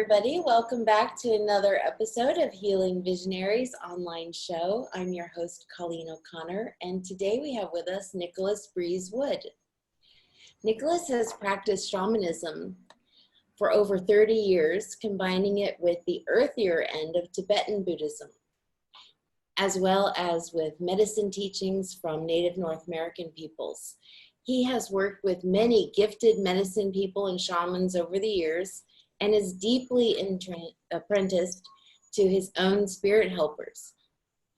everybody. Welcome back to another episode of Healing Visionaries online show. I'm your host, Colleen O'Connor, and today we have with us Nicholas Breeze Wood. Nicholas has practiced shamanism for over 30 years, combining it with the earthier end of Tibetan Buddhism, as well as with medicine teachings from Native North American peoples. He has worked with many gifted medicine people and shamans over the years, and is deeply apprenticed to his own spirit helpers,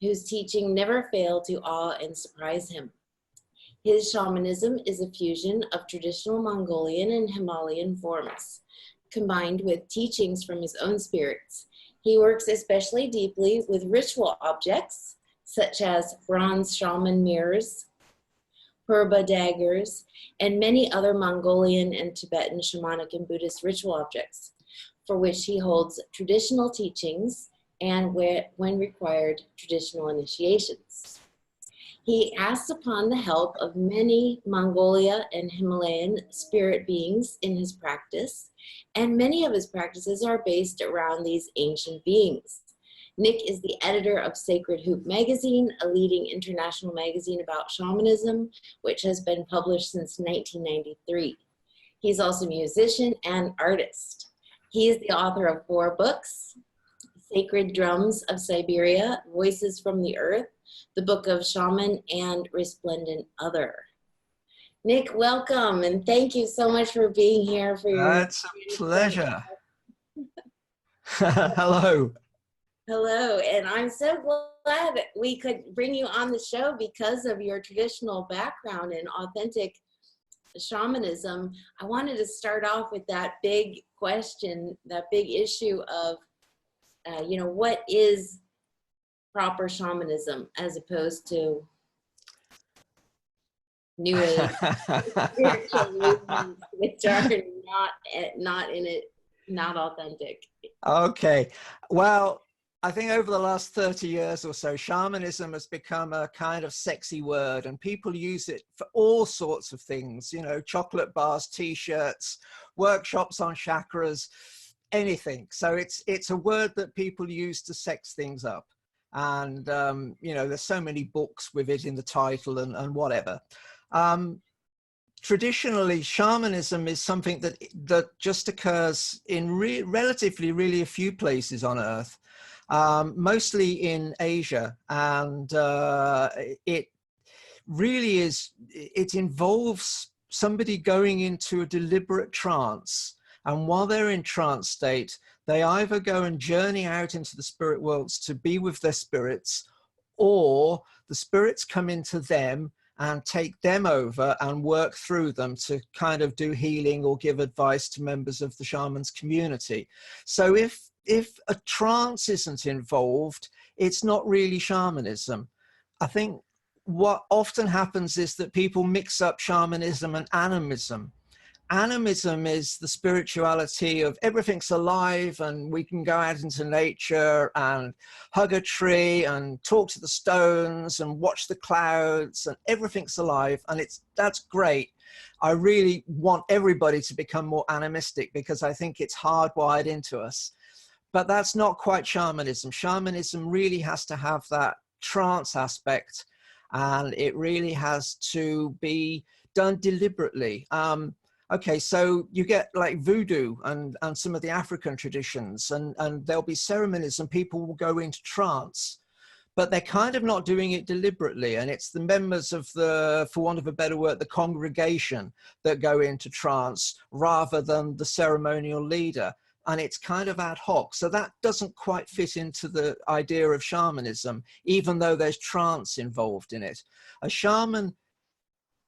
whose teaching never fail to awe and surprise him. His shamanism is a fusion of traditional Mongolian and Himalayan forms, combined with teachings from his own spirits. He works especially deeply with ritual objects, such as bronze shaman mirrors, purba daggers, and many other Mongolian and Tibetan shamanic and Buddhist ritual objects, for which he holds traditional teachings and, when required, traditional initiations. He asks upon the help of many Mongolia and Himalayan spirit beings in his practice, and many of his practices are based around these ancient beings. Nick is the editor of Sacred Hoop magazine, a leading international magazine about shamanism, which has been published since 1993. He's also a musician and artist. He is the author of 4 books: Sacred Drums of Siberia, Voices from the Earth, The Book of Shaman, and Resplendent Other. Nick, welcome, and thank you so much for being here. It's a pleasure. Hello. Hello, and I'm so glad that we could bring you on the show because of your traditional background in authentic shamanism. I wanted to start off with that big question, that big issue of, what is proper shamanism as opposed to New Age spiritual movements, which are not authentic. Okay, well, I think over the last 30 years or so, shamanism has become a kind of sexy word, and people use it for all sorts of things, chocolate bars, t-shirts, workshops on chakras, anything. So it's a word that people use to sex things up. And, there's so many books with it in the title and whatever. Traditionally, shamanism is something that just occurs in relatively really a few places on Earth. Mostly in Asia, and it really is, it involves somebody going into a deliberate trance, and while they're in trance state, they either go and journey out into the spirit worlds to be with their spirits, or the spirits come into them and take them over and work through them to kind of do healing or give advice to members of the shaman's community. So if a trance isn't involved, it's not really shamanism. I think what often happens is that people mix up shamanism and animism. Animism is the spirituality of everything's alive, and we can go out into nature and hug a tree and talk to the stones and watch the clouds, and everything's alive, and that's great. I really want everybody to become more animistic because I think it's hardwired into us. But that's not quite shamanism. Shamanism really has to have that trance aspect, and it really has to be done deliberately. Okay, so you get like voodoo and some of the African traditions, and there'll be ceremonies and people will go into trance, but they're kind of not doing it deliberately. And it's the members of the, for want of a better word, the congregation that go into trance rather than the ceremonial leader. And it's kind of ad hoc. So that doesn't quite fit into the idea of shamanism, even though there's trance involved in it. A shaman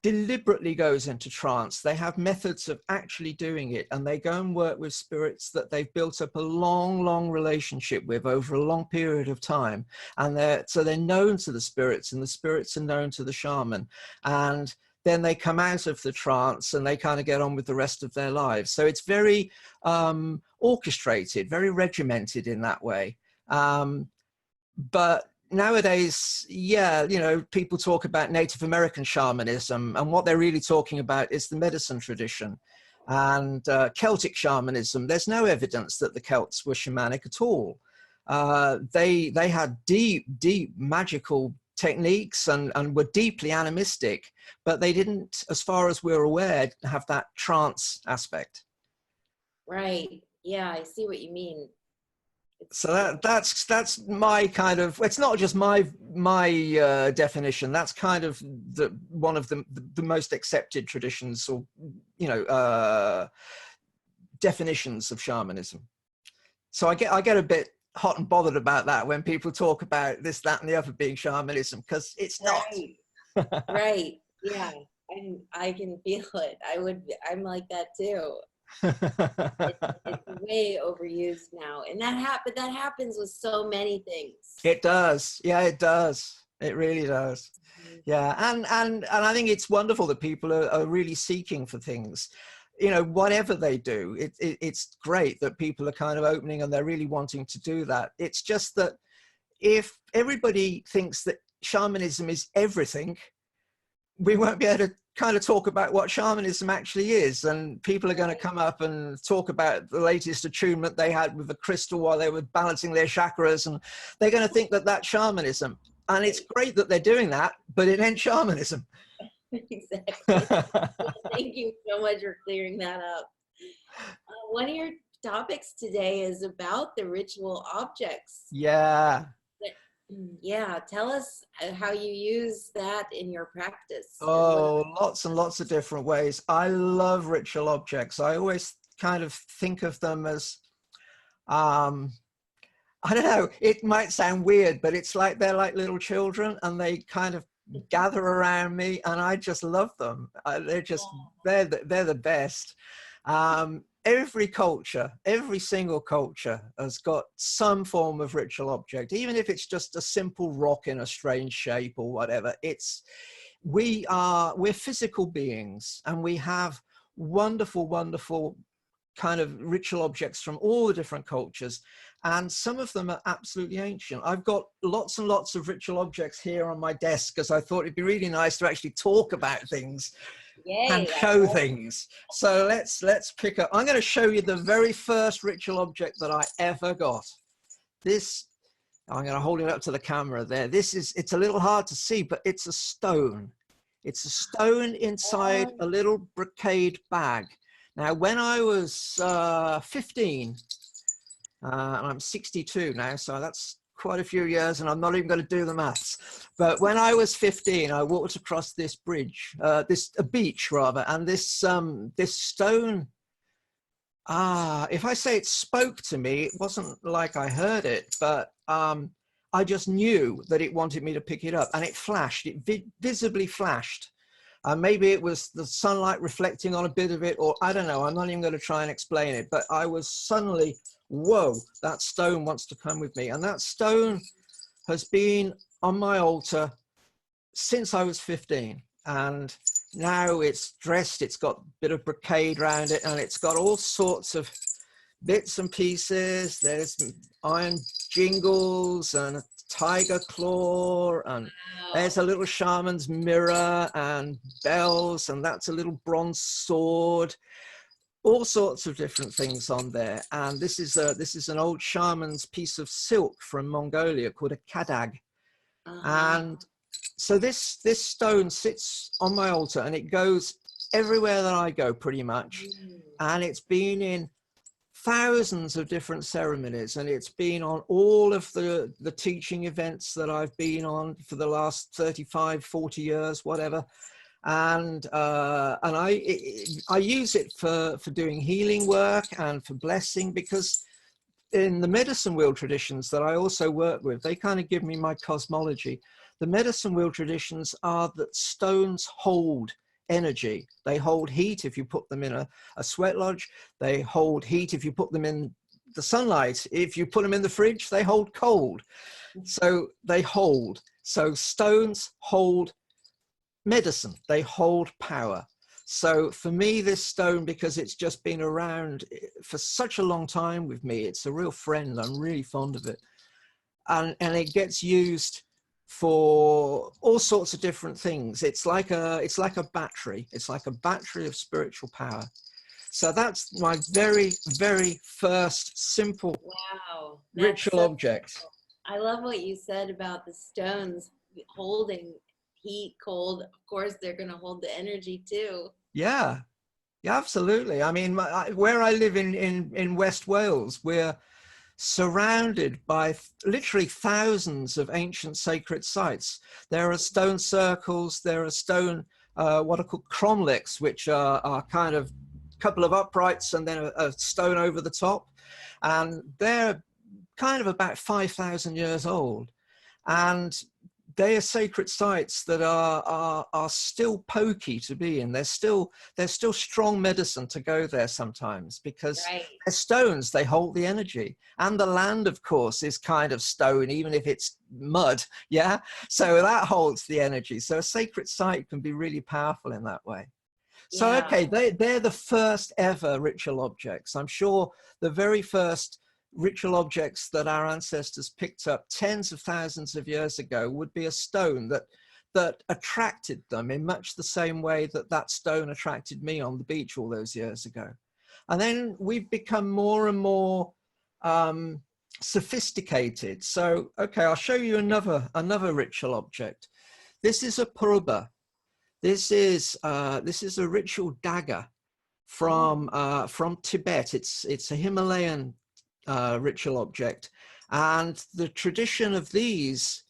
deliberately goes into trance. They have methods of actually doing it, and they go and work with spirits that they've built up a long relationship with over a long period of time. And they're known to the spirits, and the spirits are known to the shaman. And then they come out of the trance and they kind of get on with the rest of their lives. So it's very orchestrated, very regimented in that way. But nowadays, yeah, people talk about Native American shamanism, and what they're really talking about is the medicine tradition. And Celtic shamanism, there's no evidence that the Celts were shamanic at all. They had deep magical techniques and were deeply animistic, but they didn't, as far as we're aware, have that trance aspect. Right. Yeah, I see what you mean. So that's my kind of, it's not just my definition, that's kind of one of the most accepted traditions, or definitions of shamanism. So I get a bit hot and bothered about that when people talk about this, that, and the other being shamanism, because it's not. Right. Right. Yeah. I can feel it. I'm like that too. It's way overused now, and that happens with so many things. It does. Yeah, it does. It really does. Yeah, and I think it's wonderful that people are really seeking for things, whatever they do. It's great that people are kind of opening and they're really wanting to do that. It's just that if everybody thinks that shamanism is everything, we won't be able to kind of talk about what shamanism actually is, and people are going to come up and talk about the latest attunement they had with the crystal while they were balancing their chakras, and they're going to think that that's shamanism. And it's great that they're doing that, but it ain't shamanism. Exactly. Thank you so much for clearing that up. One of your topics today is about the ritual objects. Yeah. Yeah, tell us how you use that in your practice. Oh, lots and lots of different ways. I love ritual objects. I always kind of think of them as, I don't know, it might sound weird, but it's like they're like little children, and they kind of gather around me, and I just love them. They're the best. Every culture, every single culture has got some form of ritual object, even if it's just a simple rock in a strange shape or whatever. We're physical beings, and we have wonderful kind of ritual objects from all the different cultures, and some of them are absolutely ancient. I've got lots and lots of ritual objects here on my desk because I thought it'd be really nice to actually talk about things. Yay, and show things. So let's pick up. I'm going to show you the very first ritual object that I ever got. This, I'm going to hold it up to the camera there. It's a little hard to see, but it's a stone. It's a stone inside a little brocade bag. Now, when I was 15, and I'm 62 now, so that's quite a few years, and I'm not even going to do the maths. But when I was 15, I walked across this bridge, a beach rather, and this stone, if I say it spoke to me, it wasn't like I heard it, but I just knew that it wanted me to pick it up, and it flashed, it visibly flashed. Maybe it was the sunlight reflecting on a bit of it, or I don't know, I'm not even going to try and explain it, but I was suddenly, whoa, that stone wants to come with me. And that stone has been on my altar since I was 15. And now it's dressed, it's got a bit of brocade around it, and it's got all sorts of bits and pieces. There's iron jingles and a tiger claw, and there's a little shaman's mirror and bells, and that's a little bronze sword. All sorts of different things on there. And this is an old shaman's piece of silk from Mongolia called a kadag. And so this stone sits on my altar, and it goes everywhere that I go pretty much. And it's been in thousands of different ceremonies, and it's been on all of the teaching events that I've been on for the last 35, 40 years, whatever. And I use it for doing healing work and for blessing, because in the medicine wheel traditions that I also work with, they kind of give me my cosmology. The medicine wheel traditions are that stones hold energy. They hold heat if you put them in a sweat lodge. They hold heat if you put them in the sunlight. If you put them in the fridge, they hold cold. So they hold. So stones hold medicine. They hold power. So for me, this stone, because it's just been around for such a long time with me, it's a real friend. I'm really fond of it. And it gets used for all sorts of different things. It's like a battery. It's like a battery of spiritual power. So that's my very, very first simple Wow. That's ritual so object. cool. I love what you said about the stones holding heat, cold. Of course, they're going to hold the energy too. Yeah, yeah, absolutely. I mean, where I live in West Wales, we're surrounded by literally thousands of ancient sacred sites. There are stone circles, there are stone, what are called cromlechs, which are kind of a couple of uprights and then a stone over the top. And they're kind of about 5,000 years old. And they are sacred sites that are still pokey to be in. There's still strong medicine to go there sometimes, because Right. they're stones, they hold the energy. And the land, of course, is kind of stone, even if it's mud, yeah? So that holds the energy. So a sacred site can be really powerful in that way. So, Yeah. okay, they're the first ever ritual objects. I'm sure the very first ritual objects that our ancestors picked up tens of thousands of years ago would be a stone that attracted them in much the same way that that stone attracted me on the beach all those years ago. And then we've become more and more sophisticated. So, okay, I'll show you another ritual object. This is a purba. This is a ritual dagger from Tibet. It's a Himalayan ritual object, and the tradition of these,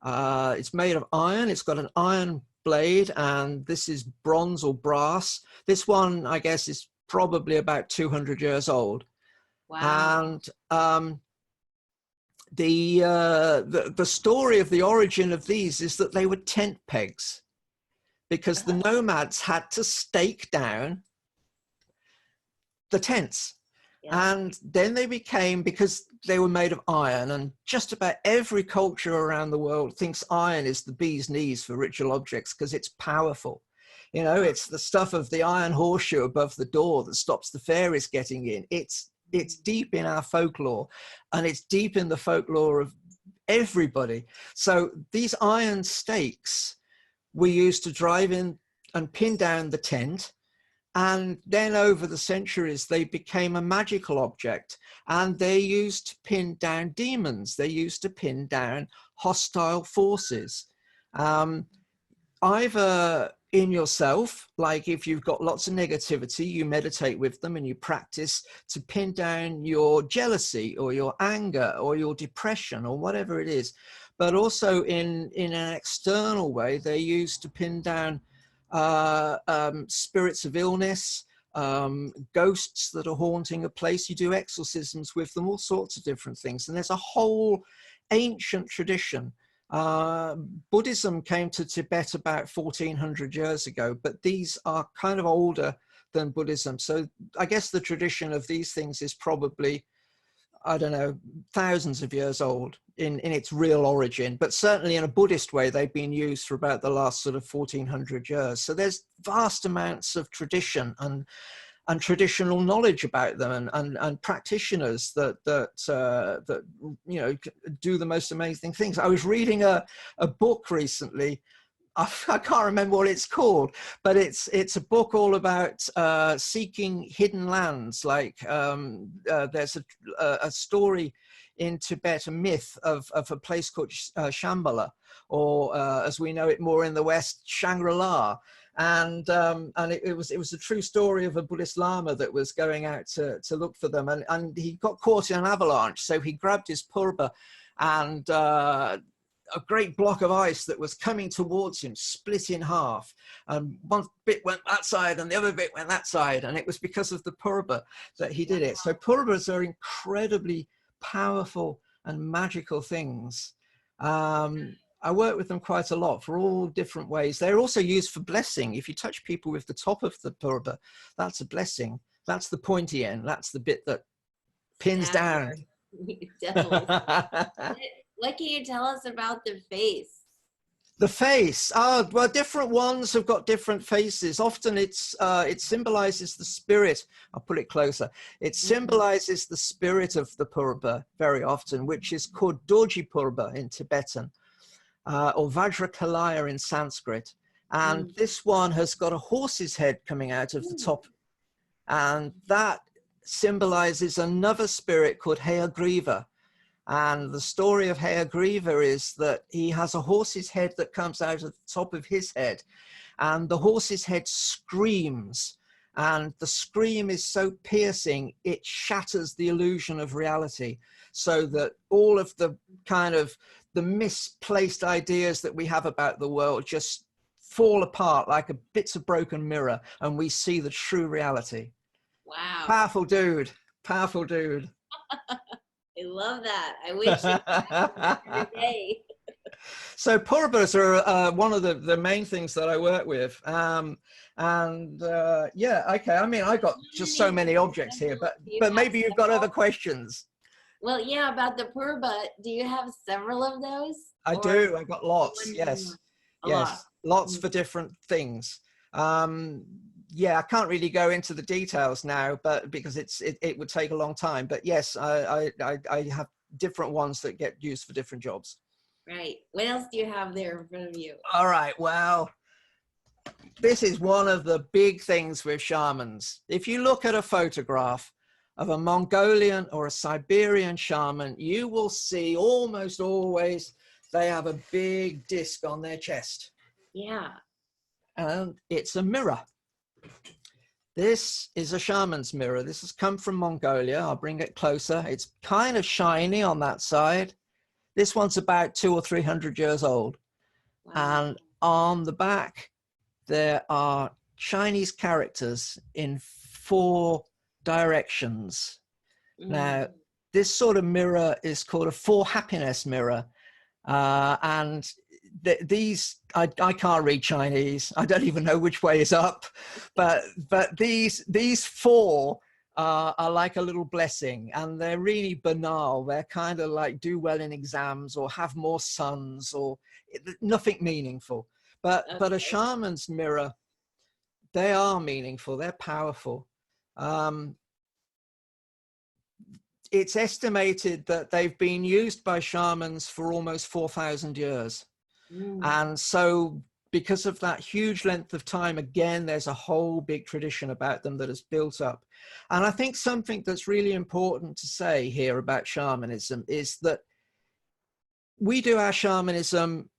it's made of iron. It's got an iron blade, and this is bronze or brass. This one, I guess, is probably about 200 years old. Wow. And the story of the origin of these is that they were tent pegs, because the nomads had to stake down the tents. Yeah. And then they became, because they were made of iron, and just about every culture around the world thinks iron is the bee's knees for ritual objects because it's powerful. You know, it's the stuff of the iron horseshoe above the door that stops the fairies getting in. It's deep in our folklore, and it's deep in the folklore of everybody. So these iron stakes we used to drive in and pin down the tent. And then over the centuries, they became a magical object, and they used to pin down demons. They used to pin down hostile forces. Either in yourself, like if you've got lots of negativity, you meditate with them and you practice to pin down your jealousy or your anger or your depression or whatever it is. But also in an external way, they're used to pin down spirits of illness, ghosts that are haunting a place. You do exorcisms with them, all sorts of different things. And there's a whole ancient tradition. Buddhism came to Tibet about 1400 years ago, but these are kind of older than Buddhism. So I guess the tradition of these things is probably, I don't know, thousands of years old in its real origin, but certainly in a Buddhist way, they've been used for about the last sort of 1400 years. So there's vast amounts of tradition and traditional knowledge about them, and practitioners that you know, do the most amazing things. I was reading a book recently. I can't remember what it's called, but it's a book all about seeking hidden lands. Like there's a story in Tibet, a myth of a place called Shambhala, or as we know it more in the West, Shangri-La. And it was a true story of a Buddhist Lama that was going out to look for them, and he got caught in an avalanche. So he grabbed his purba, and a great block of ice that was coming towards him split in half, and one bit went that side and the other bit went that side, and it was because of the purba that he did it. So purbas are incredibly powerful and magical things. I work with them quite a lot for all different ways. They're also used for blessing. If you touch people with the top of the purba, that's a blessing. That's the pointy end. That's the bit that pins down. Definitely. What can you tell us about the face? The face. Well, different ones have got different faces. Often it symbolizes the spirit. I'll put it closer. It symbolizes the spirit of the purba very often, which is called Dorji purba in Tibetan, or Vajrakalaya in Sanskrit. And this one has got a horse's head coming out of the top. And that symbolizes another spirit called Hayagriva. And the story of Hayagriva is that he has a horse's head that comes out of the top of his head, and the horse's head screams, and the scream is so piercing it shatters the illusion of reality, so that all of the kind of the misplaced ideas that we have about the world just fall apart like a bits of broken mirror, and we see the true reality. Wow. Powerful dude. Powerful dude. I love that. I wish it every day. So Purvas are one of the main things that I work with. Yeah, okay. I mean, I got just so many objects here, but maybe you've got other questions. Well, yeah, about the Purva, do you have several of those? I do. I've got lots. Yes. Yes. Lots for different things. Yeah, I can't really go into the details now, but because it would take a long time. But yes, I have different ones that get used for different jobs. Right. What else do you have there in front of you? All right. Well, this is one of the big things with shamans. If you look at a photograph of a Mongolian or a Siberian shaman, you will see almost always they have a big disc on their chest. Yeah. And it's a mirror. This is a shaman's mirror. This has come from Mongolia. I'll bring it closer. It's kind of shiny on that side. This one's about 200 or 300 years old. Wow. And on the back, there are Chinese characters in 4 directions. Now, this sort of mirror is called a 4 happiness mirror. And these, I can't read Chinese. I don't even know which way is up, but these 4 are like a little blessing, and they're really banal. They're kind of like do well in exams or have more sons or nothing meaningful. But a shaman's mirror, they are meaningful. They're powerful. It's estimated that they've been used by shamans for almost 4,000 years. And so because of that huge length of time, again, there's a whole big tradition about them that has built up. And I think something that's really important to say here about shamanism is that we do our shamanism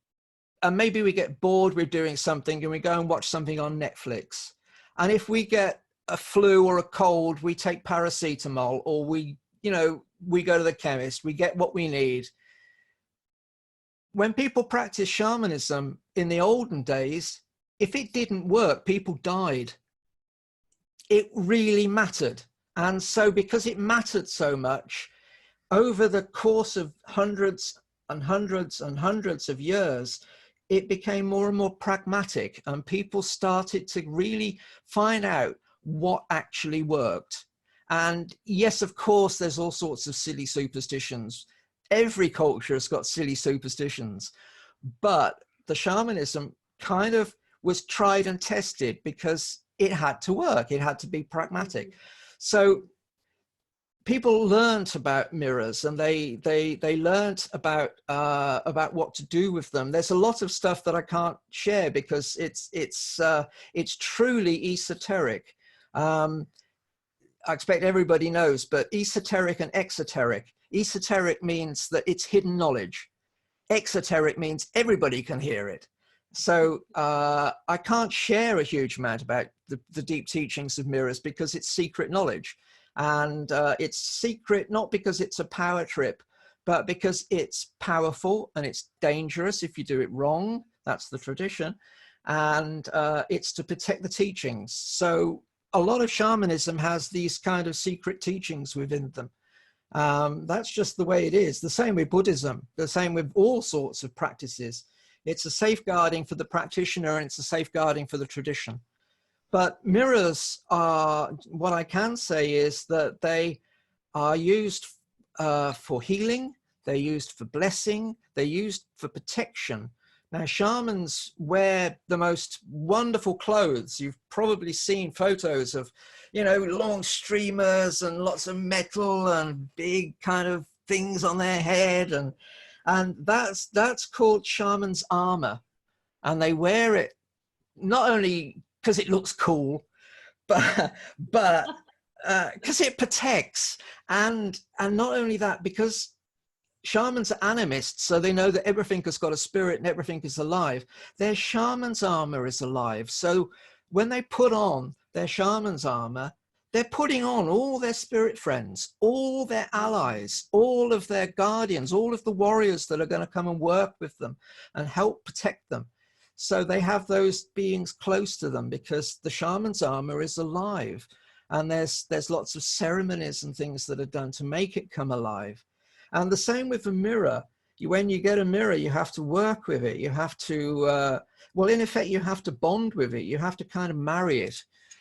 and maybe we get bored with doing something and we go and watch something on Netflix. And if we get a flu or a cold, we take paracetamol, or we go to the chemist, we get what we need. When people practice shamanism in the olden days, if it didn't work, people died. It really mattered. And so because it mattered so much, over the course of hundreds and hundreds and hundreds of years, it became more and more pragmatic, and people started to really find out what actually worked. And yes, of course, there's all sorts of silly superstitions. Every culture has got silly superstitions, but the shamanism kind of was tried and tested because it had to work. It had to be pragmatic. So people learned about mirrors, and they learned about what to do with them. There's a lot of stuff that I can't share because it's truly esoteric. I expect everybody knows, but esoteric and exoteric. Esoteric means that it's hidden knowledge. Exoteric means everybody can hear it. So I can't share a huge amount about the deep teachings of mirrors because it's secret knowledge. And it's secret not because it's a power trip, but because it's powerful and it's dangerous if you do it wrong. That's the tradition. And it's to protect the teachings. So a lot of shamanism has these kind of secret teachings within them. That's just the way it is. The same with Buddhism, the same with all sorts of practices. It's a safeguarding for the practitioner, and it's a safeguarding for the tradition. But mirrors are, what I can say is that they are used for healing, they're used for blessing, they're used for protection. Now, shamans wear the most wonderful clothes. You've probably seen photos of, long streamers and lots of metal and big kind of things on their head. And that's called shaman's armor. And they wear it not only because it looks cool, but because it protects, and not only that, because shamans are animists, so they know that everything has got a spirit and everything is alive. Their shaman's armor is alive. So when they put on their shaman's armor, they're putting on all their spirit friends, all their allies, all of their guardians, all of the warriors that are going to come and work with them and help protect them. So they have those beings close to them because the shaman's armor is alive. And there's lots of ceremonies and things that are done to make it come alive. And the same with the mirror. When you get a mirror, you have to work with it. You have to, well, in effect, you have to bond with it. You have to kind of marry it.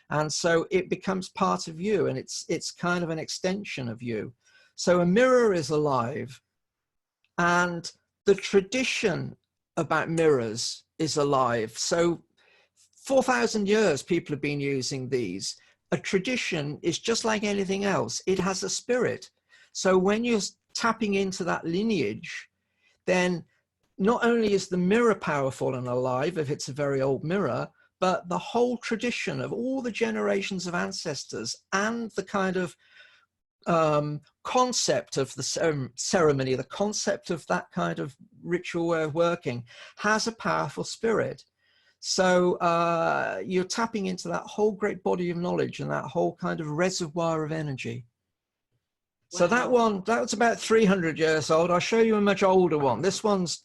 And so it becomes part of you, and it's kind of an extension of you. So a mirror is alive. And the tradition about mirrors is alive. So 4,000 years people have been using these. A tradition is just like anything else. It has a spirit. So when you're tapping into that lineage, then not only is the mirror powerful and alive if it's a very old mirror, but the whole tradition of all the generations of ancestors and the kind of concept of the ceremony, the concept of that kind of ritual way of working has a powerful spirit. So you're tapping into that whole great body of knowledge and that whole kind of reservoir of energy. Wow. So that was about 300 years old. I'll show you a much older one. This one's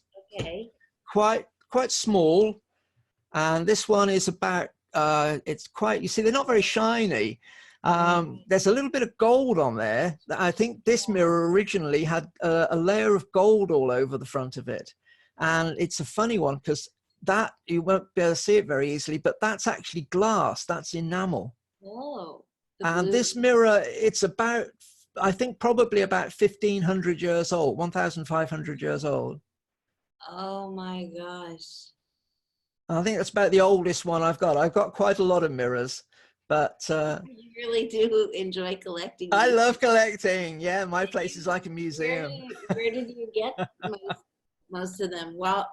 quite small. And this one is about, it's quite, you see, they're not very shiny. There's a little bit of gold on there. I think this mirror originally had a layer of gold all over the front of it. And it's a funny one because that, you won't be able to see it very easily, but that's actually glass, that's enamel. Oh. And this mirror, it's about, I think probably about 1,500 years old, 1,500 years old. Oh my gosh. I think that's about the oldest one I've got. I've got quite a lot of mirrors, but you really do enjoy collecting. I love collecting. Yeah, my place is like a museum. Where did you get most of them? Well,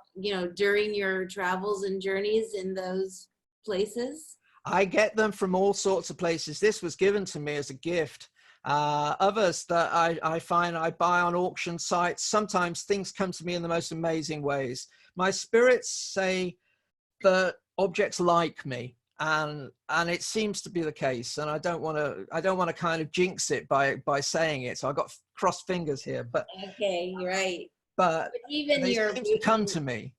during your travels and journeys in those places? I get them from all sorts of places. This was given to me as a gift. Others that I find I buy on auction sites. Sometimes things come to me in the most amazing ways. My spirits say that objects like me, and it seems to be the case. And I don't want to kind of jinx it by saying it. So I got crossed fingers here. But okay, you're right. But even they seem to come to me.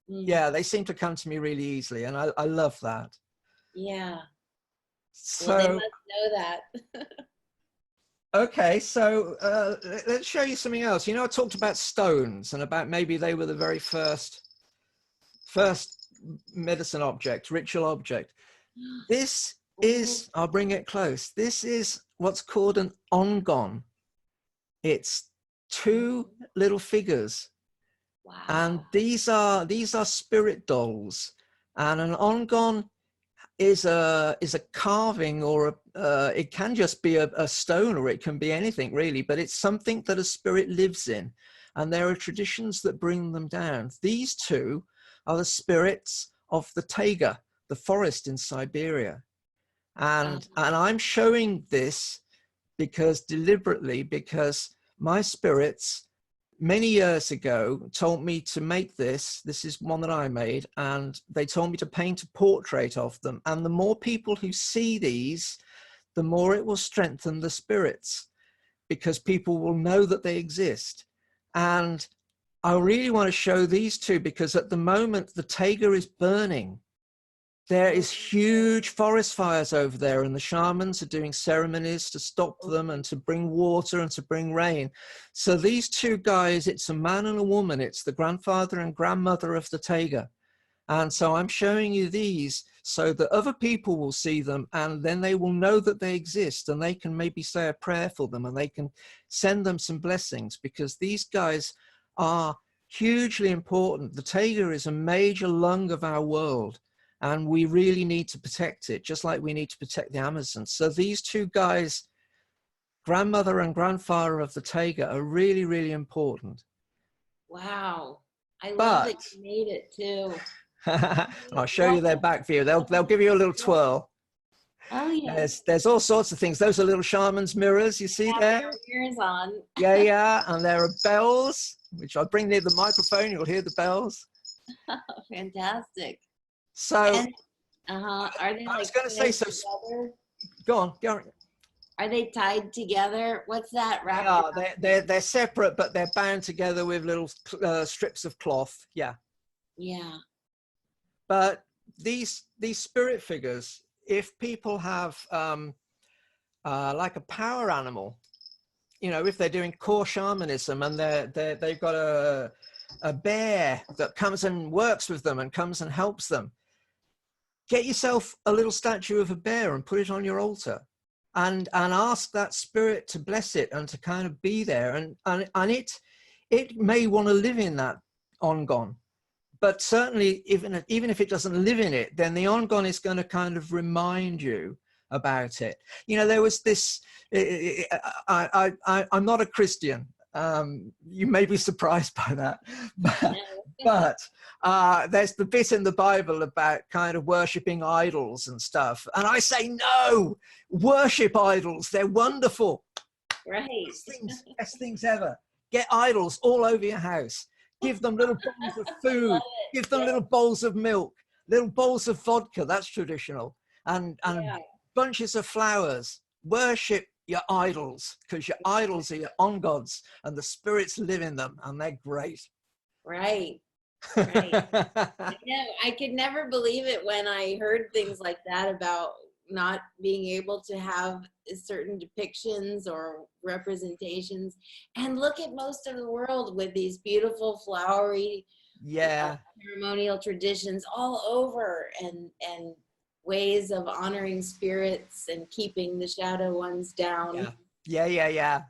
Yeah, they seem to come to me really easily, and I love that. Yeah. So well, they must know that. Okay, so let's show you something else. I talked about stones and about maybe they were the very first medicine object, ritual object. This is, I'll bring it close. This is what's called an ongon. It's two little figures. Wow. And these are spirit dolls. And an ongon is a carving, or it can just be a stone, or it can be anything really, but it's something that a spirit lives in, and there are traditions that bring them down. These two are the spirits of the taiga, the forest in Siberia, and I'm showing this deliberately because my spirits many years ago told me to make this. This is one that I made, and they told me to paint a portrait of them. And the more people who see these, the more it will strengthen the spirits, because people will know that they exist. And I really want to show these two because at the moment the taiga is burning. There is huge forest fires over there, and the shamans are doing ceremonies to stop them and to bring water and to bring rain. So these two guys, it's a man and a woman. It's the grandfather and grandmother of the taiga. And so I'm showing you these so that other people will see them, and then they will know that they exist, and they can maybe say a prayer for them, and they can send them some blessings, because these guys are hugely important. The taiga is a major lung of our world, and we really need to protect it, just like we need to protect the Amazon. So these two guys, grandmother and grandfather of the taiga, are really, really important. Wow. I love that you made it too. I'll show you their back view. They'll give you a little twirl. Oh yeah. There's all sorts of things. Those are little shaman's mirrors, you see Have there? their ears on. Yeah, yeah. And there are bells, which I'll bring near the microphone. You'll hear the bells. Fantastic. So And are they I was like going to say, tied so together? go on, go on. Are they tied together? What's that They wrapped are. around? They're separate, but they're bound together with little strips of cloth. Yeah. Yeah. But these spirit figures, if people have like a power animal, you know, if they're doing core shamanism and they've got a bear that comes and works with them and comes and helps them, get yourself a little statue of a bear and put it on your altar, and ask that spirit to bless it and to kind of be there, and it may want to live in that ongon. But certainly, even if it doesn't live in it, then the ongon is going to kind of remind you about it. You know, there was this. I'm not a Christian. You may be surprised by that, but there's the bit in the Bible about kind of worshipping idols and stuff, and I say no, worship idols. They're wonderful. Right. Best things ever. Get idols all over your house. Give them little bowls of food. Give them little bowls of milk, little bowls of vodka. That's traditional. And bunches of flowers. Worship your idols, because your idols are your on gods, and the spirits live in them, and they're great. Right. Right. Yeah, I could never believe it when I heard things like that about not being able to have certain depictions or representations. And look at most of the world with these beautiful flowery ceremonial traditions all over, and ways of honoring spirits and keeping the shadow ones down. Yeah.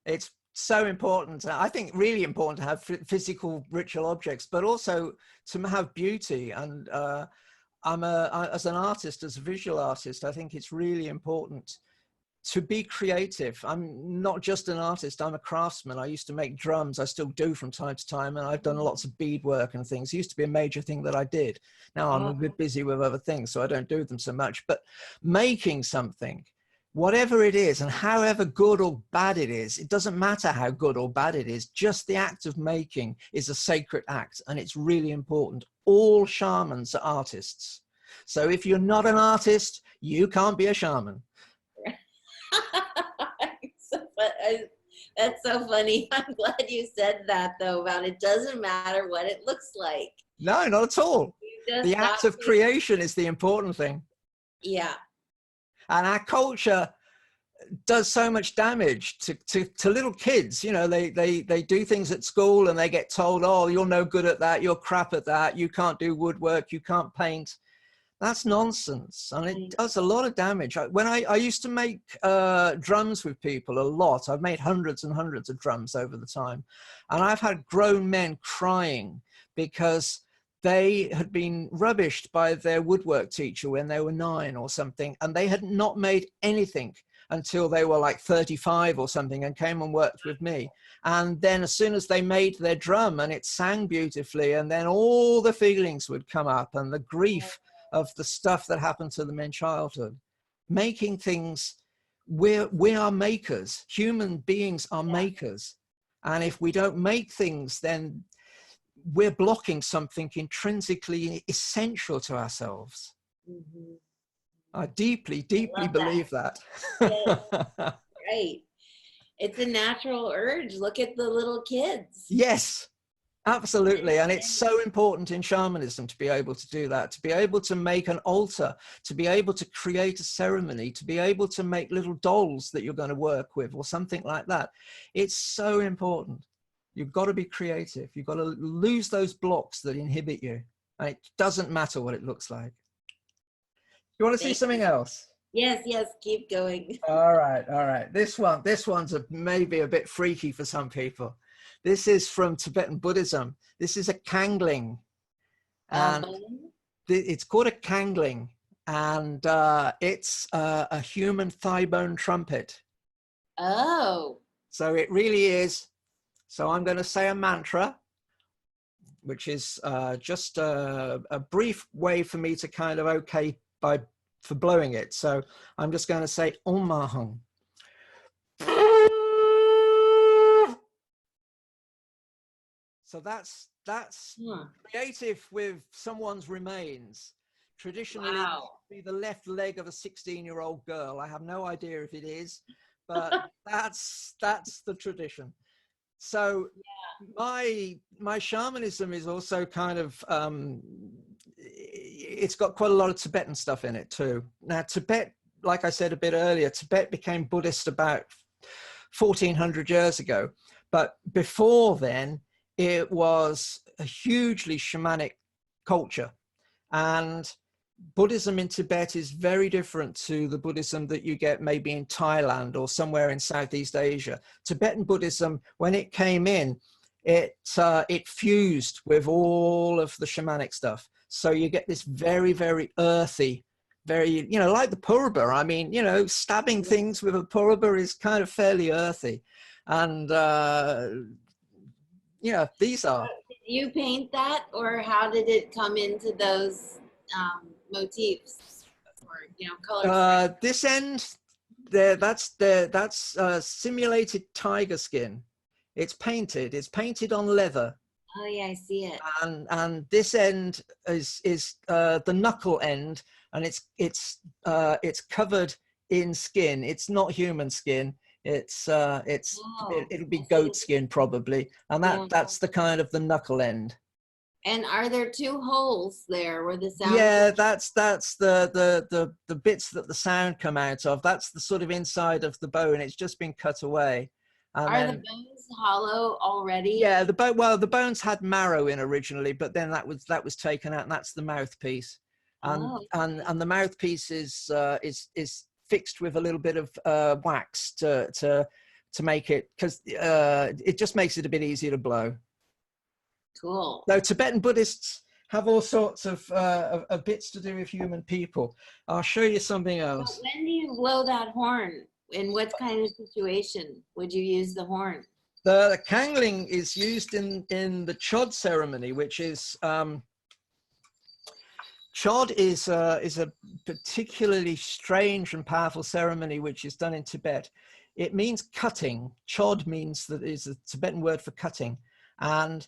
It's so important. I think really important to have physical ritual objects, but also to have beauty. And as an artist, as a visual artist, I think it's really important to be creative. I'm not just an artist, I'm a craftsman. I used to make drums. I still do from time to time, and I've done lots of beadwork and things. It used to be a major thing that I did. Now I'm a bit busy with other things, so I don't do them so much. But making something, whatever it is, and however good or bad it is, it doesn't matter how good or bad it is. Just the act of making is a sacred act, and it's really important. All shamans are artists. So if you're not an artist, you can't be a shaman. That's so funny. I'm glad you said that, though, about it doesn't matter what it looks like. No, not at all. The act of creation is the important thing. Yeah. And our culture does so much damage to little kids. You know, they do things at school and they get told, oh, you're no good at that, you're crap at that, you can't do woodwork, you can't paint. That's nonsense, and it does a lot of damage. When I used to make drums with people a lot, I've made hundreds and hundreds of drums over the time, and I've had grown men crying because they had been rubbished by their woodwork teacher when they were 9 or something, and they had not made anything until they were like 35 or something, and came and worked with me. And then as soon as they made their drum and it sang beautifully, and then all the feelings would come up, and the grief of the stuff that happened to them in childhood. Making things, we are makers. Human beings are makers. And if we don't make things, then we're blocking something intrinsically essential to ourselves. Mm-hmm. I deeply believe that. Yes. Right. It's a natural urge. Look at the little kids. Yes. Absolutely. And it's so important in shamanism to be able to do that, to be able to make an altar, to be able to create a ceremony, to be able to make little dolls that you're going to work with or something like that. It's so important. You've got to be creative. You've got to lose those blocks that inhibit you. And it doesn't matter what it looks like. You want to see something else? Yes, keep going. All right. This one's maybe a bit freaky for some people. This is from Tibetan Buddhism. This is a kangling, and it's called a kangling, and it's a human thigh bone trumpet. Oh. So it really is. So I'm going to say a mantra, which is just a brief way for me to kind of by for blowing it. So I'm just going to say Om Mahang. So that's creative with someone's remains. Traditionally, Wow. it would be the left leg of a 16-year-old girl. I have no idea if it is, but that's the tradition. So my shamanism is also kind of it's got quite a lot of Tibetan stuff in it too. Now Tibet, like I said a bit earlier, Tibet became Buddhist about 1400 years ago, but before then it was a hugely shamanic culture, and Buddhism in Tibet is very different to the Buddhism that you get maybe in Thailand or somewhere in Southeast Asia. Tibetan Buddhism, when it came in, it fused with all of the shamanic stuff. So you get this very, very earthy, very, you know, like the purba. I mean, you know, stabbing things with a purba is kind of fairly earthy. And, you know, these are. Did you paint that, or how did it come into those motifs, or, you know, colors? This end, that's simulated tiger skin. It's painted on leather. Oh yeah, I see it. And this end is the knuckle end, and it's covered in skin. It's not human skin. It'll be goat skin probably, and that's the kind of the knuckle end. And are there two holes there where the sound? Yeah, that's the bits that the sound come out of. That's the sort of inside of the bone. It's just been cut away. And are then, the bones hollow already? yeah, the bones had marrow in originally, but then that was taken out, and that's the mouthpiece. And the mouthpiece is fixed with a little bit of wax to make it, because it just makes it a bit easier to blow. Cool. So Tibetan Buddhists have all sorts of bits to do with human people. I'll show you something else. So when do you blow that horn? In what kind of situation would you use the horn? The kangling is used in the chod ceremony, which is chod is a particularly strange and powerful ceremony which is done in Tibet. It means cutting. Chod means that is a Tibetan word for cutting, and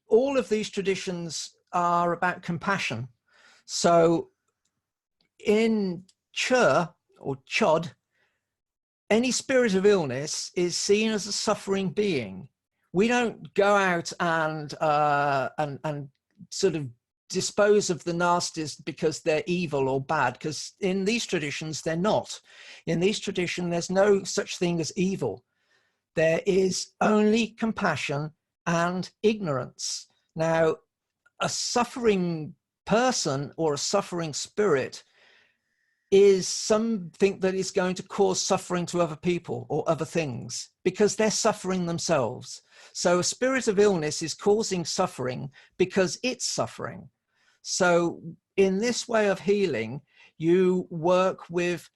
all of these traditions are about compassion. So in Chur or Chod, any spirit of illness is seen as a suffering being. We don't go out and sort of dispose of the nasties because they're evil or bad, because in these traditions, they're not. In these traditions, there's no such thing as evil. There is only compassion and ignorance. Now, a suffering person or a suffering spirit is something that is going to cause suffering to other people or other things because they're suffering themselves. So a spirit of illness is causing suffering because it's suffering. So in this way of healing, you work with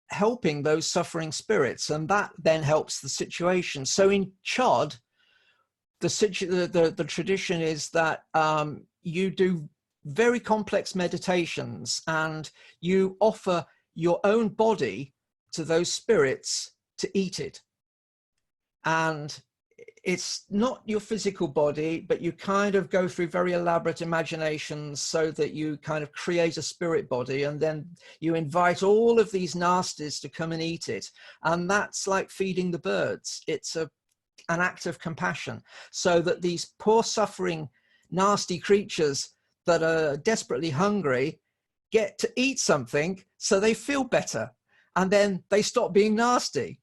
helping those suffering spirits, and that then helps the situation. So in Chod, the tradition is that you do very complex meditations and you offer your own body to those spirits to eat it. And it's not your physical body, but you kind of go through very elaborate imaginations so that you kind of create a spirit body, and then you invite all of these nasties to come and eat it. And that's like feeding the birds. It's an act of compassion, so that these poor suffering nasty creatures that are desperately hungry get to eat something so they feel better, and then they stop being nasty.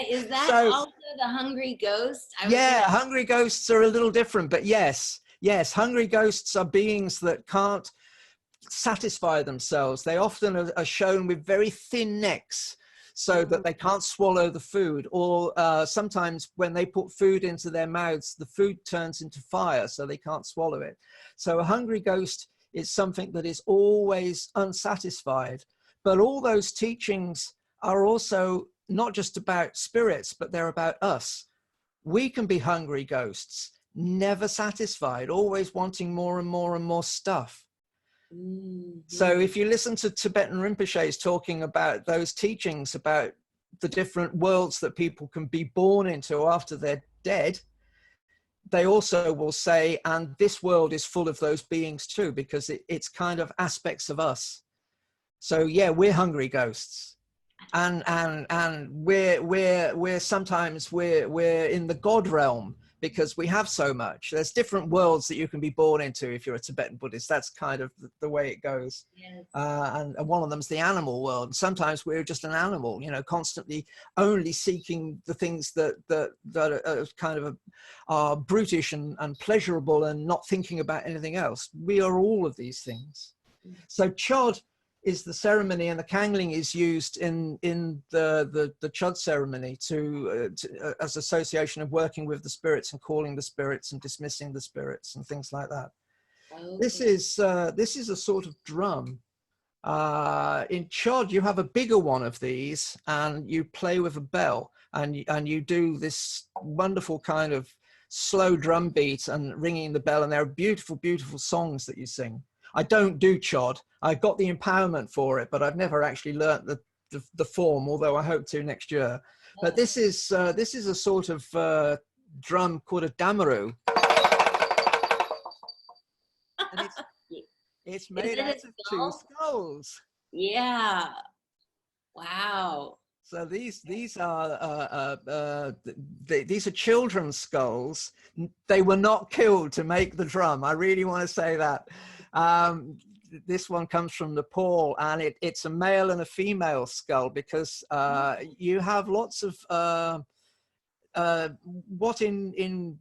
Is that also the hungry ghost? Hungry ghosts are a little different, but yes, hungry ghosts are beings that can't satisfy themselves. They often are shown with very thin necks so that they can't swallow the food, or sometimes when they put food into their mouths, the food turns into fire, so they can't swallow it. So a hungry ghost is something that is always unsatisfied. But all those teachings are also not just about spirits, but they're about us. We can be hungry ghosts, never satisfied, always wanting more and more and more stuff. So if you listen to Tibetan Rinpoches talking about those teachings about the different worlds that people can be born into after they're dead, they also will say, and this world is full of those beings too, because it's kind of aspects of us. So yeah, we're hungry ghosts, and we're sometimes we're in the God realm because we have so much. There's different worlds that you can be born into if you're a Tibetan Buddhist. That's kind of the way it goes. Yes. And one of them's the animal world. Sometimes we're just an animal, you know, constantly only seeking the things that are kind of are brutish and pleasurable and not thinking about anything else. We are all of these things. So Chod is the ceremony, and the Kangling is used in the Chod ceremony as association of working with the spirits and calling the spirits and dismissing the spirits and things like that. Okay. This is a sort of drum. In Chod, you have a bigger one of these, and you play with a bell, and you do this wonderful kind of slow drum beat and ringing the bell, and there are beautiful, beautiful songs that you sing. I don't do Chod. I got the empowerment for it, but I've never actually learnt the form, although I hope to next year. But this is a sort of drum called a damaru. And it's made out of two skulls. Yeah. Wow. So these are children's skulls. They were not killed to make the drum. I really want to say that. This one comes from Nepal, and it's a male and a female skull because you have lots of what in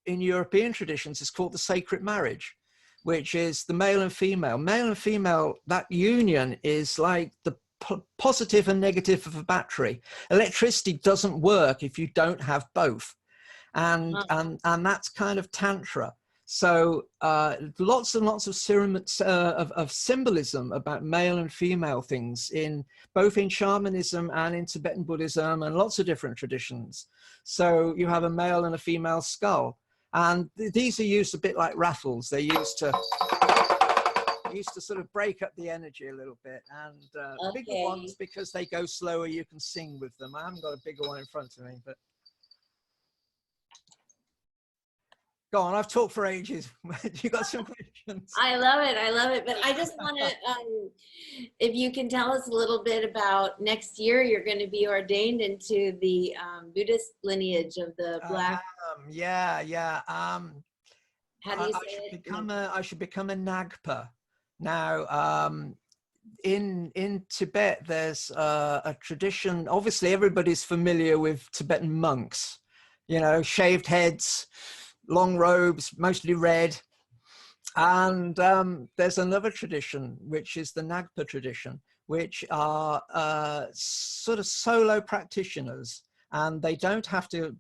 European traditions is called the sacred marriage, which is the male and female. Male and female, that union is like the positive and negative of a battery. Electricity doesn't work if you don't have both, and that's kind of tantra. So lots and lots of symbolism about male and female things in both in shamanism and in Tibetan Buddhism and lots of different traditions. So you have a male and a female skull, and these are used a bit like rattles. They're used to sort of break up the energy a little bit, and bigger ones, because they go slower, you can sing with them. I haven't got a bigger one in front of me, but go on, I've talked for ages. You got some questions? I love it. But I just want to, if you can tell us a little bit about next year, you're going to be ordained into the Buddhist lineage of the Black. How do you say it? I should become a Nagpa. Now, in Tibet, there's a tradition. Obviously, everybody's familiar with Tibetan monks, you know, shaved heads, long robes, mostly red. And there's another tradition, which is the Nagpa tradition, which are sort of solo practitioners. And they don't have to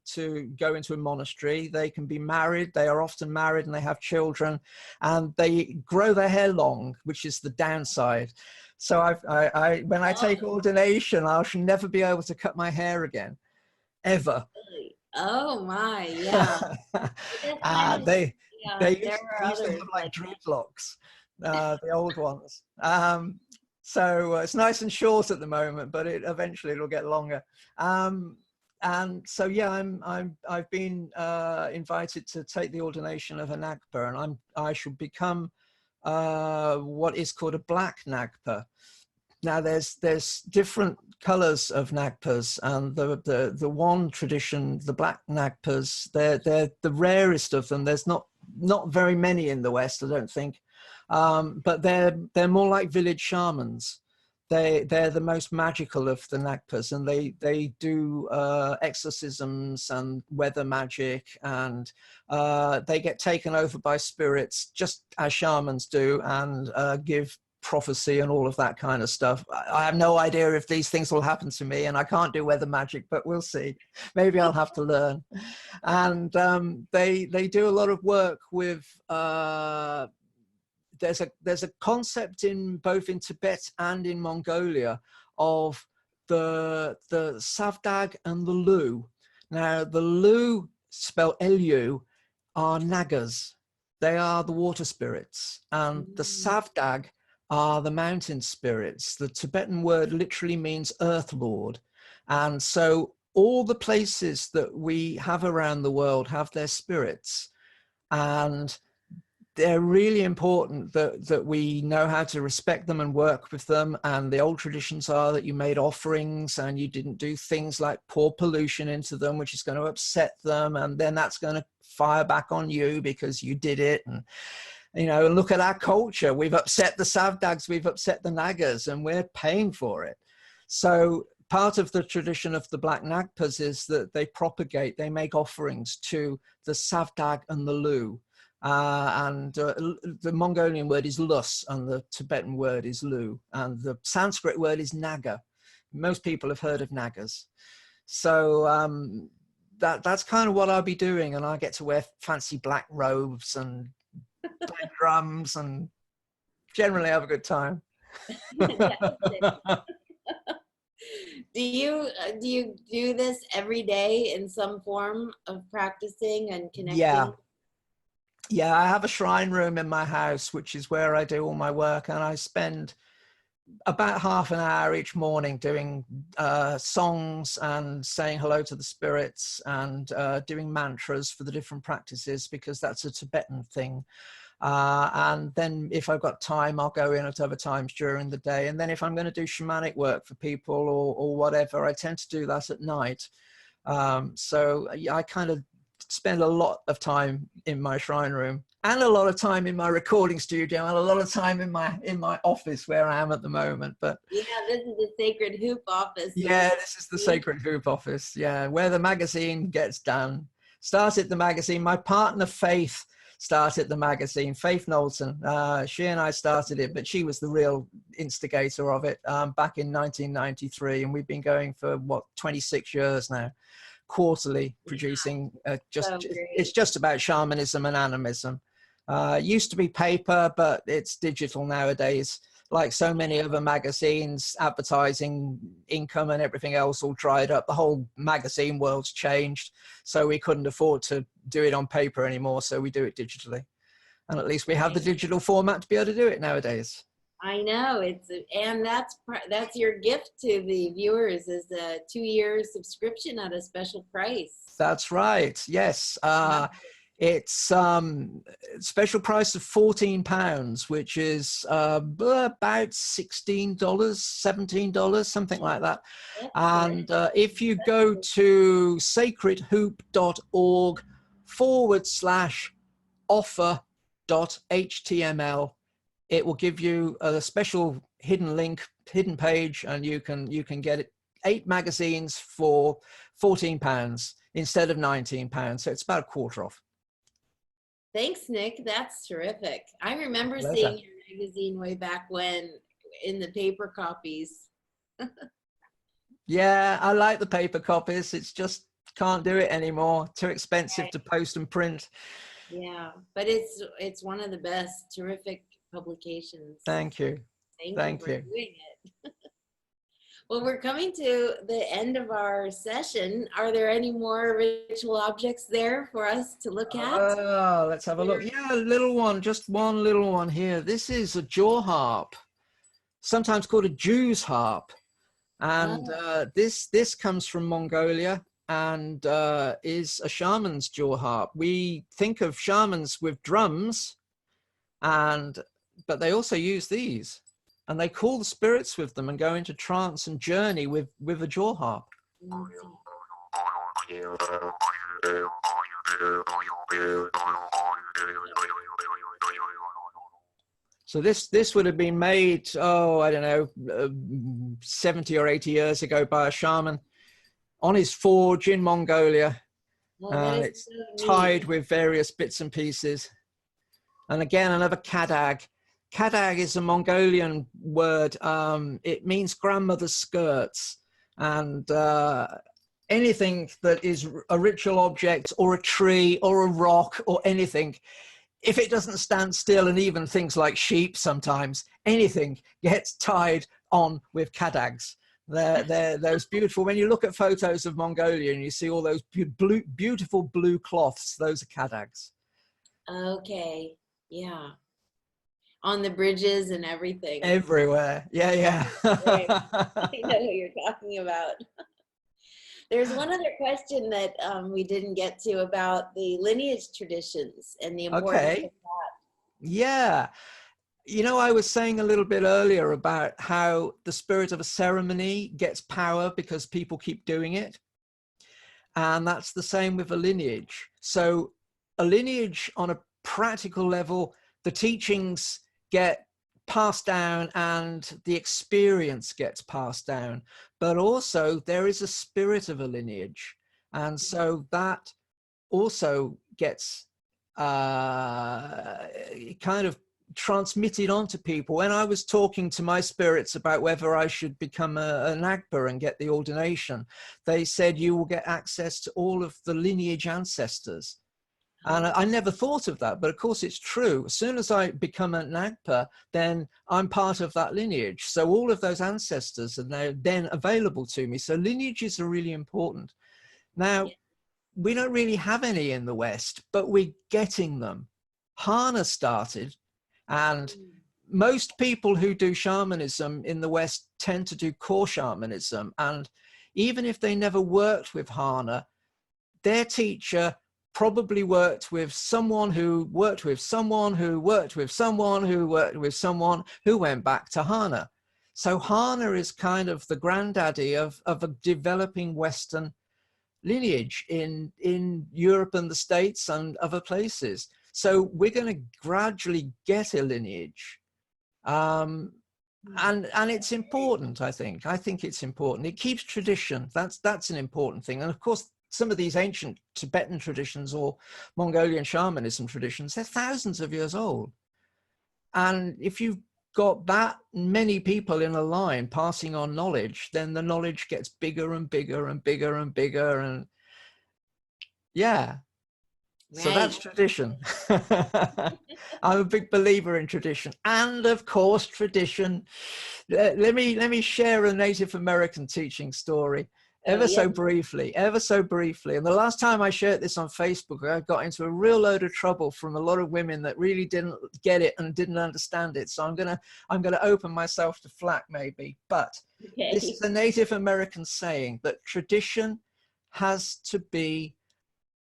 go into a monastery. They can be married. They are often married, and they have children, and they grow their hair long, which is the downside. So when I take ordination, I shall never be able to cut my hair again, ever. Oh my, yeah. They used to have like dreadlocks, the old ones. So it's nice and short at the moment, but eventually it'll get longer. And so yeah, I've been invited to take the ordination of a Nagpa, and I shall become what is called a black Nagpa. Now there's different colors of Nagpas, and the one tradition, the black Nagpas, they're the rarest of them. There's not very many in the West, I don't think, but they're more like village shamans. They're the most magical of the Nagpas, and they do exorcisms and weather magic, and they get taken over by spirits just as shamans do, and give prophecy and all of that kind of stuff. I have no idea if these things will happen to me, and I can't do weather magic, but we'll see. Maybe I'll have to learn. And they do a lot of work with there's a concept in both in Tibet and in Mongolia of the Savdag and the Lu. Now the Lu, spelled Lu, are Nagas. they are the water spirits, and the savdag are the mountain spirits. The Tibetan word literally means earth lord. And so all the places that we have around the world have their spirits, and they're really important that we know how to respect them and work with them. And the old traditions are that you made offerings and you didn't do things like pour pollution into them, which is going to upset them, and then that's going to fire back on you because you did it. And you know, look at our culture. We've upset the savdags, we've upset the nagas, and we're paying for it. So part of the tradition of the Black Nagpas is that they propagate, they make offerings to the savdag and the lu. The Mongolian word is lus, and the Tibetan word is lu, and the Sanskrit word is naga. Most people have heard of nagas. So that's kind of what I'll be doing, and I get to wear fancy black robes and play drums and generally have a good time. Do you do this every day in some form of practicing and connecting? Yeah, I have a shrine room in my house, which is where I do all my work, and I spend about half an hour each morning doing songs and saying hello to the spirits, and doing mantras for the different practices, because that's a Tibetan thing. And then if I've got time, I'll go in at other times during the day. And then if I'm going to do shamanic work for people or whatever, I tend to do that at night. So I kind of spend a lot of time in my shrine room, and a lot of time in my recording studio, and a lot of time in my office where I am at the moment. But yeah, this is the Sacred Hoop office. Yeah, this is the Sacred Hoop office. Yeah, where the magazine gets done. Started the magazine. My partner Faith started the magazine. Faith Knowlton. She and I started it, but she was the real instigator of it back in 1993, and we've been going for 26 years now, quarterly producing. It's just about shamanism and animism. It used to be paper, but it's digital nowadays. Like so many other magazines, advertising income and everything else all dried up. The whole magazine world's changed, so we couldn't afford to do it on paper anymore, so we do it digitally. And at least we have the digital format to be able to do it nowadays. I know, and that's your gift to the viewers, is a 2-year subscription at a special price. That's right. Yes. It's special price of £14, which is about $16, $17, something like that. And if you go to sacredhoop.org/offer.html, it will give you a special hidden page, and you can get 8 magazines for £14 instead of £19. So it's about a quarter off. Thanks, Nick. That's terrific. I remember seeing your magazine way back when in the paper copies. Yeah, I like the paper copies. It's just can't do it anymore. Too expensive to post and print. Yeah, but it's one of the best. Terrific publications. Thank you. Thank you for doing it. Well, we're coming to the end of our session. Are there any more ritual objects there for us to look at? Oh, let's have a look. Yeah, a little one, just one little one here. This is a jaw harp, sometimes called a Jew's harp. And this comes from Mongolia, and is a shaman's jaw harp. We think of shamans with drums, but they also use these. And they call the spirits with them and go into trance and journey with a jaw harp. So this would have been made, I don't know, 70 or 80 years ago by a shaman on his forge in Mongolia. And it's tied with various bits and pieces. And again, another kadag. Kadag is a Mongolian word. It means grandmother's skirts. And anything that is a ritual object or a tree or a rock or anything, if it doesn't stand still, and even things like sheep sometimes, anything gets tied on with kadags. They're those beautiful, when you look at photos of Mongolia and you see all those beautiful blue cloths, those are kadags. Okay. Yeah. On the bridges and everything. Everywhere. Yeah, Yeah. yeah. Right. I know who you're talking about. There's one other question that we didn't get to about the lineage traditions and the importance of Okay. Yeah. You know, I was saying a little bit earlier about how the spirit of a ceremony gets power because people keep doing it. And that's the same with a lineage. So a lineage on a practical level, the teachings get passed down and the experience gets passed down. But also there is a spirit of a lineage. And so that also gets kind of transmitted onto people. When I was talking to my spirits about whether I should become a Nagpa and get the ordination, they said you will get access to all of the lineage ancestors. And I never thought of that, but of course it's true. As soon as I become a Nagpa, then I'm part of that lineage. So all of those ancestors are now then available to me. So lineages are really important. Now, we don't really have any in the West, but we're getting them. Hana started, and most people who do shamanism in the West tend to do core shamanism. And even if they never worked with Hana, their teacher probably worked with someone who worked with someone who worked with someone who worked with someone who went back to Hana. So Hana is kind of the granddaddy of a developing Western lineage in Europe and the States and other places. So we're going to gradually get a lineage. And it's important, I think. I think it's important. It keeps tradition. That's an important thing. And of course, some of these ancient Tibetan traditions or Mongolian shamanism traditions, they're thousands of years old. And if you've got that many people in a line passing on knowledge, then the knowledge gets bigger and bigger and bigger and bigger. And yeah, so that's Right. tradition. I'm a big believer in tradition. And of course, tradition. Let me share a Native American teaching story Oh, ever yeah. so briefly, ever so briefly. And the last time I shared this on Facebook, I got into a real load of trouble from a lot of women that really didn't get it and didn't understand it. So I'm gonna open myself to flack maybe. But this Okay. is a Native American saying that tradition has to be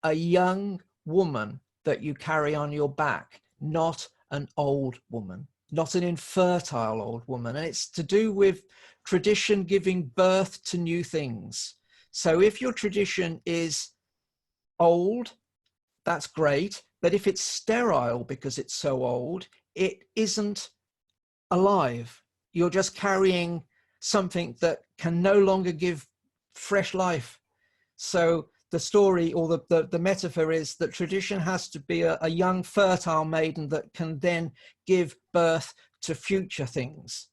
a young woman that you carry on your back, not an old woman, not an infertile old woman. And it's to do with tradition giving birth to new things. So if your tradition is old, that's great. But if it's sterile because it's so old, it isn't alive. You're just carrying something that can no longer give fresh life. So the story or the metaphor is that tradition has to be a young fertile maiden that can then give birth to future things.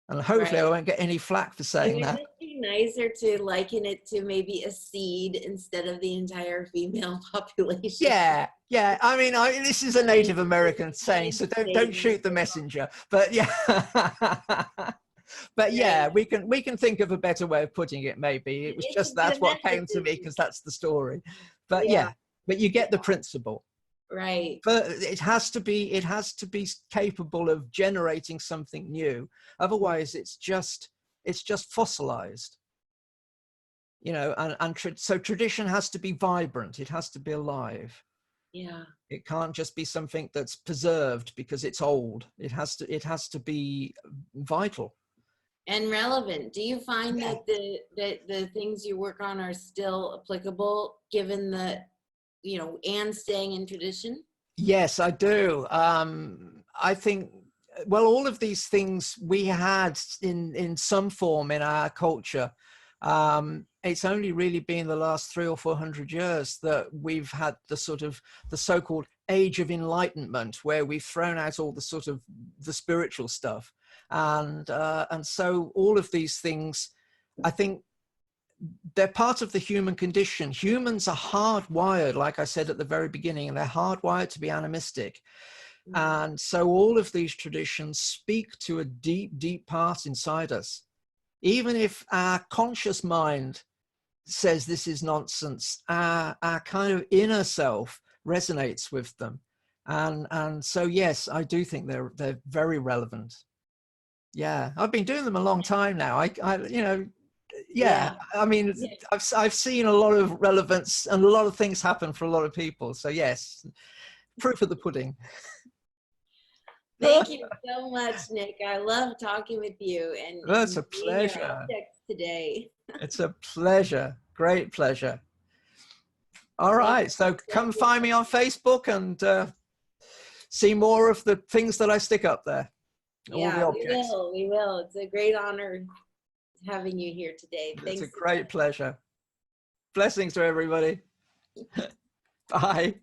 And hopefully I Right. won't get any flack for It saying would that. just be nicer to liken it to maybe a seed instead of the entire female population. Yeah, yeah. I mean, this is a Native American saying, Kind so don't statement. shoot the messenger. But yeah, but yeah, Right. we can think of a better way of putting it. Maybe it was It's just a good that's what came to me message. because that's the story. But Yeah. yeah, but you get the principle. Right. But it has to be capable of generating something new. Otherwise, it's just fossilized. You know, so tradition has to be vibrant. It has to be alive. Yeah. It can't just be something that's preserved because it's old. It has to be vital. And relevant. Do you find Yeah. that the things you work on are still applicable given the, and staying in tradition? Yes, I do. I think, well, all of these things we had in some form in our culture. It's only really been the last 300 or 400 years that we've had the so-called age of enlightenment, where we've thrown out all the sort of the spiritual stuff, and so all of these things, I think, they're part of the human condition. Humans are hardwired, like I said at the very beginning, and they're hardwired to be animistic. And so all of these traditions speak to a deep, deep part inside us. Even if our conscious mind says this is nonsense, our kind of inner self resonates with them. And so, yes, I do think they're very relevant. Yeah, I've been doing them a long time now. Yeah. I mean, Yeah. I've seen a lot of relevance and a lot of things happen for a lot of people. So yes, proof of the pudding. Thank you so much, Nick. I love talking with you That's a and seeing your pleasure. objects today. It's a pleasure. Great pleasure. All Thank right. So come find me on Facebook and see more of the things that I stick up there. All the Yeah, we objects. will. We will. It's a great honor having you here today. It's a Thanks. great pleasure. Blessings to everybody. Bye.